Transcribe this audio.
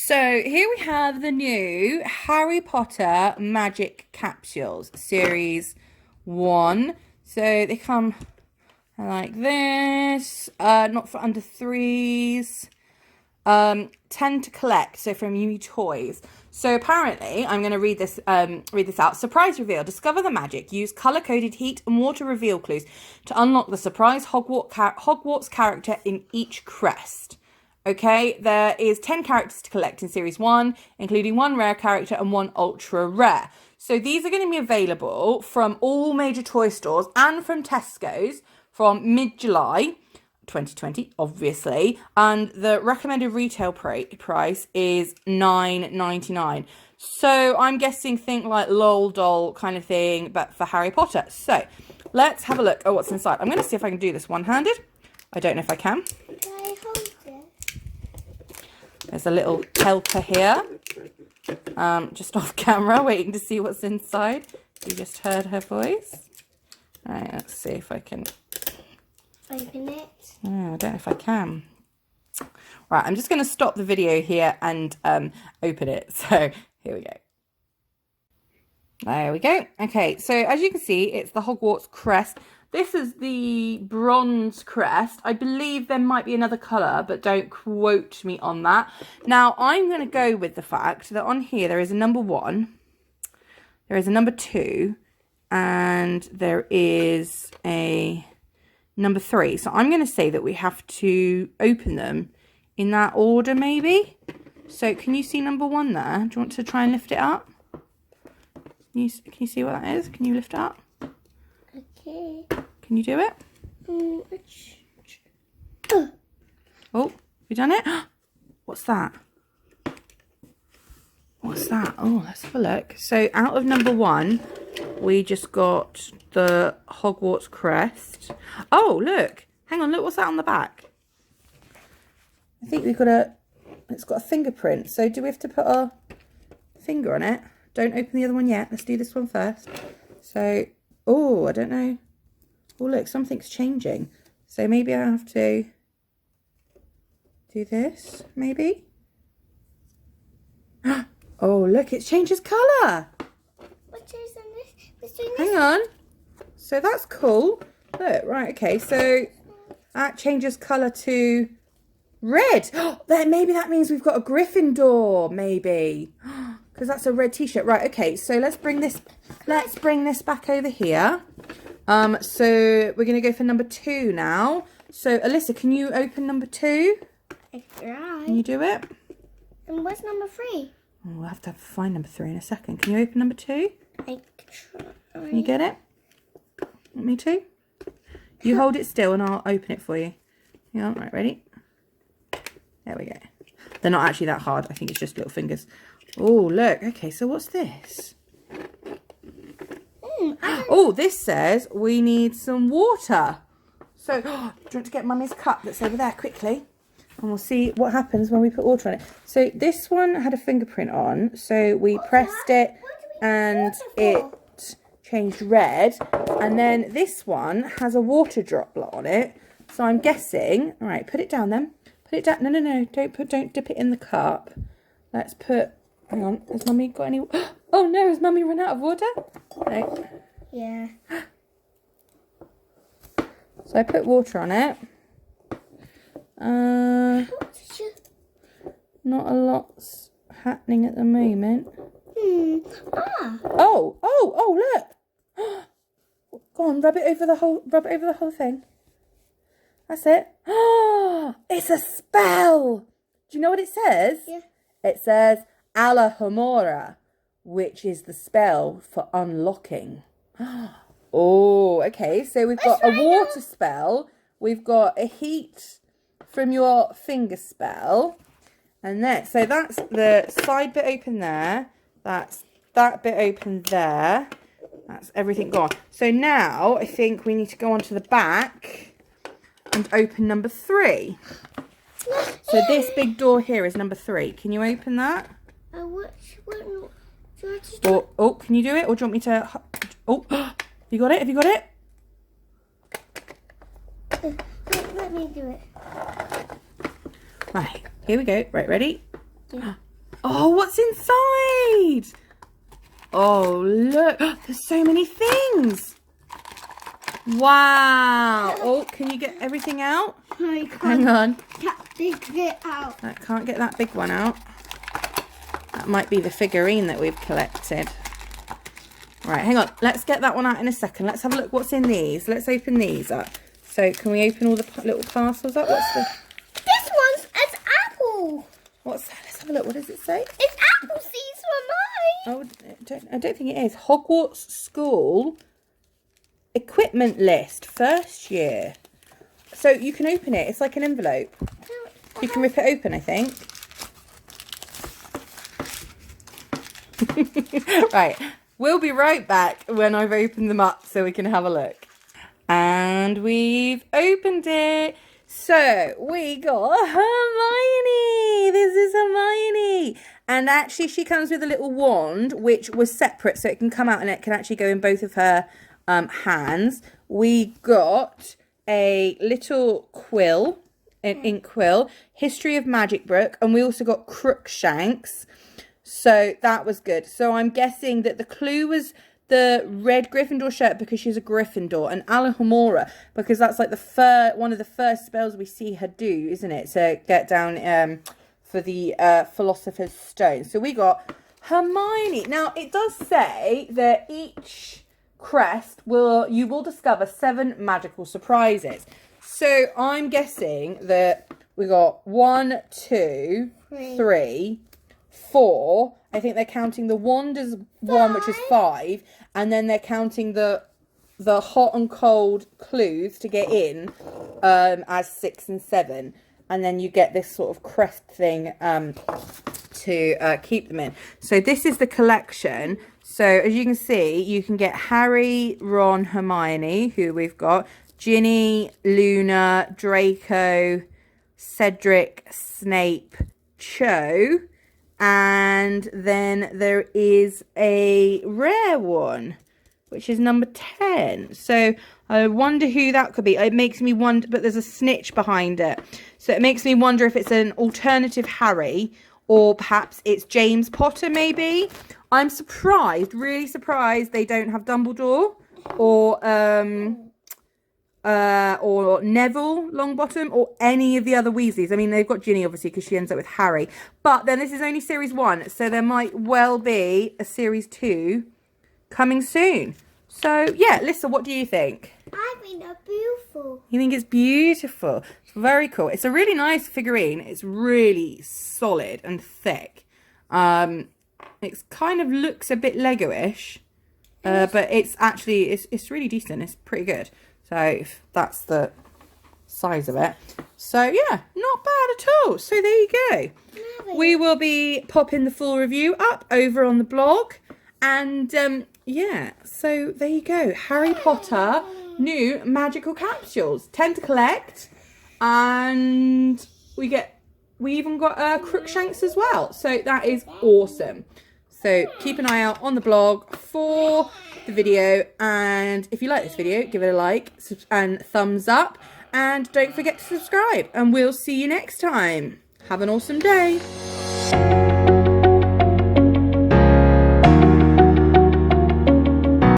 So here we have the new Harry Potter Magic Capsules, Series 1. So they come like this, not for under 3s, 10 to collect, so from Yumi Toys. So apparently, I'm going to read this out. Surprise reveal. Discover the magic. Use colour-coded heat and water reveal clues to unlock the surprise Hogwarts character in each crest. Okay, there is 10 characters to collect in Series 1, including 1 rare character and 1 ultra rare. So these are going to be available from all major toy stores and from Tesco's from mid-July 2020, obviously. And the recommended retail price is $9.99. So I'm guessing think like Lol Doll kind of thing, but for Harry Potter. So let's have a look at what's inside. I'm going to see if I can do this one-handed. I don't know if I can. There's a little helper here, just off camera, waiting to see what's inside. You just heard her voice. All right, let's see if I can open it. Oh, I don't know if I can. Right, I'm just going to stop the video here and open it. So here we go. There we go. Okay, so as you can see, it's the Hogwarts crest. This is the bronze crest. I believe there might be another colour, but don't quote me on that. Now, I'm going to go with the fact that on here there is a number 1, there is a number 2, and there is a number 3. So I'm going to say that we have to open them in that order, maybe. So can you see number 1 there? Do you want to try and lift it up? Can you see what that is? Can you lift it up? Okay. Can you do it? Oh, you done it? What's that? What's that? Oh, let's have a look. So out of number 1, we just got the Hogwarts crest. Oh, look. Hang on, look, what's that on the back? I think we've got it's got a fingerprint. So do we have to put our finger on it? Don't open the other one yet. Let's do this one first. So, oh, I don't know. Oh, look, something's changing. So maybe I have to do this, maybe? Oh, look, it's changed its colour. What is this? Hang on. So that's cool. Look, right, okay. So that changes colour to red. Then maybe that means we've got a Gryffindor, maybe. Because that's a red t-shirt. Right, okay. So let's bring this back over here. So we're going to go for number 2 now. So Alyssa, can you open number 2? I try. Can you do it? And what's number 3? Oh, we'll have to find number 3 in a second. Can you open number 2? I try. Can you get it? Want me to? You hold it still and I'll open it for you. Yeah, right, ready? There we go. They're not actually that hard. I think it's just little fingers. Oh, look. Okay, so what's this? Oh, this says we need some water. So, do you want to get Mummy's cup that's over there quickly? And we'll see what happens when we put water on it. So, this one had a fingerprint on. So, we pressed it and it changed red. And then this one has a water droplet on it. So, I'm guessing... All right, put it down then. Put it down. No, no, no. Don't dip it in the cup. Let's put... Hang on. Has Mummy got any... Oh, no. Has Mummy run out of water? No. Yeah. So I put water on it. Not a lot's happening at the moment. Oh, look. Go on, rub it over the whole thing. That's it. Oh, it's a spell. Do you know what it says? Yeah. It says Alahomora, which is the spell for unlocking. Oh, okay. So we've got a water spell. We've got a heat from your finger spell. And then, so that's the side bit open there. That's that bit open there. That's everything gone. So now I think we need to go onto the back and open number 3. So this big door here is number 3. Can you open that? Oh, can you do it? Or do you want me to... Oh, you got it? Have you got it? Let me do it. Right, here we go. Right, ready? Yeah. Oh, what's inside? Oh, look. There's so many things. Wow. Oh, can you get everything out? I can't Hang on. dig it out. I can't get that big one out. That might be the figurine that we've collected. Right, hang on. Let's get that one out in a second. Let's have a look what's in these. Let's open these up. So, can we open all the little parcels up? What's the... This one's an apple. What's that? Let's have a look. What does it say? It's apple seeds for mine. Oh, I don't think it is. Hogwarts School Equipment List, first year. So you can open it. It's like an envelope. You can rip it open, I think. Right. We'll be right back when I've opened them up so we can have a look. And we've opened it. So we got Hermione. This is Hermione. And actually she comes with a little wand, which was separate. So it can come out and it can actually go in both of her hands. We got a little quill, an ink quill, History of Magic book. And we also got Crookshanks. So that was good. So I'm guessing that the clue was the red Gryffindor shirt because she's a Gryffindor, and Alohomora because that's like the one of the first spells we see her do, isn't it? To get down for the Philosopher's Stone. So we got Hermione. Now it does say that each crest you will discover 7 magical surprises. So I'm guessing that we got 1, 2, 3, 4. I think they're counting the wand as 1, which is 5, and then they're counting the hot and cold clues to get in as 6 and 7, and then you get this sort of crest thing to keep them in. So this is the collection. So as you can see, you can get Harry, Ron, Hermione, who we've got, Ginny, Luna, Draco, Cedric, Snape, Cho. And then there is a rare one, which is number 10. So I wonder who that could be. It makes me wonder, but there's a snitch behind it. So it makes me wonder if it's an alternative Harry or perhaps it's James Potter maybe. I'm surprised, really surprised they don't have Dumbledore or Neville Longbottom or any of the other Weasleys. I mean, they've got Ginny, obviously, because she ends up with Harry. But then this is only series 1, so there might well be a series 2 coming soon. So, yeah, Lisa, what do you think? I think they're beautiful. You think it's beautiful? It's very cool. It's a really nice figurine. It's really solid and thick. It kind of looks a bit Lego-ish, but it's actually, it's really decent. It's pretty good. So that's the size of it. So yeah, not bad at all. So there you go. We will be popping the full review up over on the blog. And yeah, so there you go. Harry Potter new magical capsules. 10 to collect. And we even got Crookshanks as well. So that is awesome. So keep an eye out on the blog for the video, and if you like this video, give it a like and thumbs up, and don't forget to subscribe, and we'll see you next time. Have an awesome day.